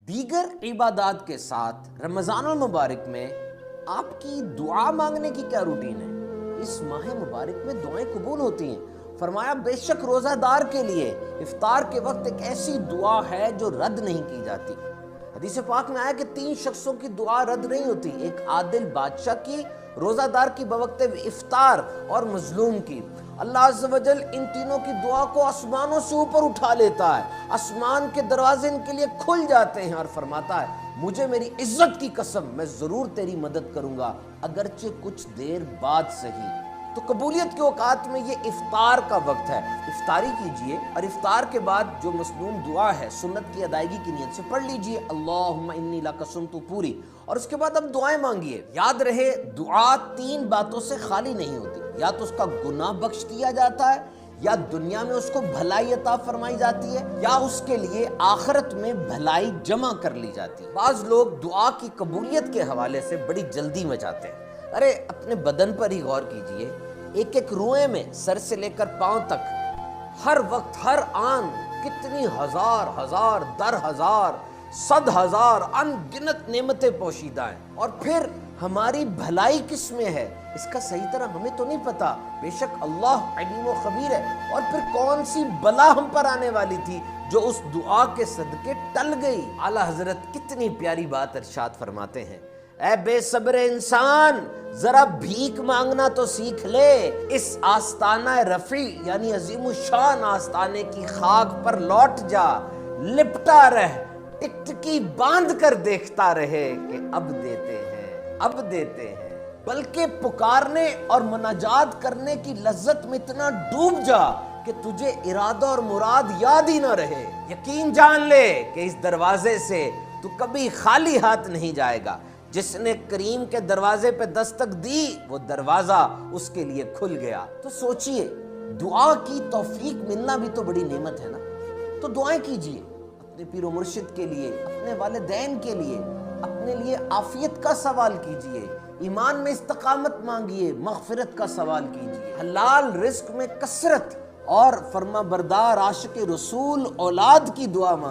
دیگر عبادات کے ساتھ رمضان المبارک میں آپ کی دعا مانگنے کی کیا روٹین ہے؟ اس ماہ مبارک میں دعائیں قبول ہوتی ہیں۔ فرمایا بے شک روزہ دار کے لیے افطار کے وقت ایک ایسی دعا ہے جو رد نہیں کی جاتی۔ حدیث پاک میں آیا کہ 3 شخصوں کی دعا رد نہیں ہوتی، ایک عادل بادشاہ کی، روزہ دار کی بوقت افطار، اور مظلوم کی۔ اللہ عز و جل ان تینوں کی دعا کو آسمانوں سے اوپر اٹھا لیتا ہے، آسمان کے دروازے ان کے لیے کھل جاتے ہیں اور فرماتا ہے مجھے میری عزت کی قسم میں ضرور تیری مدد کروں گا اگرچہ کچھ دیر بعد صحیح۔ تو قبولیت کے اوقات میں یہ افطار کا وقت ہے، افطاری کیجئے اور افطار کے بعد جو مصنون دعا ہے سنت کی ادائیگی کی نیت سے پڑھ لیجئے اللہم انی لک صمت پوری، اور اس کے بعد اب دعائیں مانگیے۔ یاد رہے دعا 3 باتوں سے خالی نہیں ہوتی، یا تو اس کا گناہ بخش دیا جاتا ہے، یا دنیا میں اس کو بھلائی عطا فرمائی جاتی ہے، یا اس کے لیے آخرت میں بھلائی جمع کر لی جاتی ہے۔ بعض لوگ دعا کی قبولیت کے حوالے سے بڑی جلدی مچاتے ہیں۔ ارے اپنے بدن پر ہی غور کیجئے، ایک ایک روئے میں سر سے لے کر پاؤں تک ہر وقت ہر آن کتنی ہزار در ہزار 100,000 ان گنت نعمتیں پوشیدہ ہیں، اور پھر ہماری بھلائی کس میں ہے اس کا صحیح طرح ہمیں تو نہیں پتا۔ بے شک اللہ علیم و خبیر ہے، اور پھر کون سی بلا ہم پر آنے والی تھی جو اس دعا کے صدقے ٹل گئی۔ اعلیٰ حضرت کتنی پیاری بات ارشاد فرماتے ہیں، اے بے صبر انسان ذرا بھیک مانگنا تو سیکھ لے، اس آستانہ رفیع یعنی عظیم الشان آستانے کی خاک پر لوٹ جا، لپٹا رہ، ٹکٹکی باندھ کر دیکھتا رہے کہ اب دیتے ہیں، اب دیتے ہیں۔ بلکہ پکارنے اور مناجات کرنے کی لذت میں اتنا ڈوب جا کہ تجھے ارادہ اور مراد یاد ہی نہ رہے۔ یقین جان لے کہ اس دروازے سے تو کبھی خالی ہاتھ نہیں جائے گا۔ جس نے کریم کے دروازے پہ دستک دی وہ دروازہ اس کے لیے کھل گیا۔ تو سوچئے دعا کی توفیق ملنا بھی تو بڑی نعمت ہے نا۔ تو دعائیں کیجئے اپنے پیر و مرشد کے لیے، اپنے والدین کے لیے، اپنے لیے عافیت کا سوال کیجئے، ایمان میں استقامت مانگیے، مغفرت کا سوال کیجئے، حلال رزق میں کثرت اور فرما بردار عاشق رسول اولاد کی دعا مانگیے۔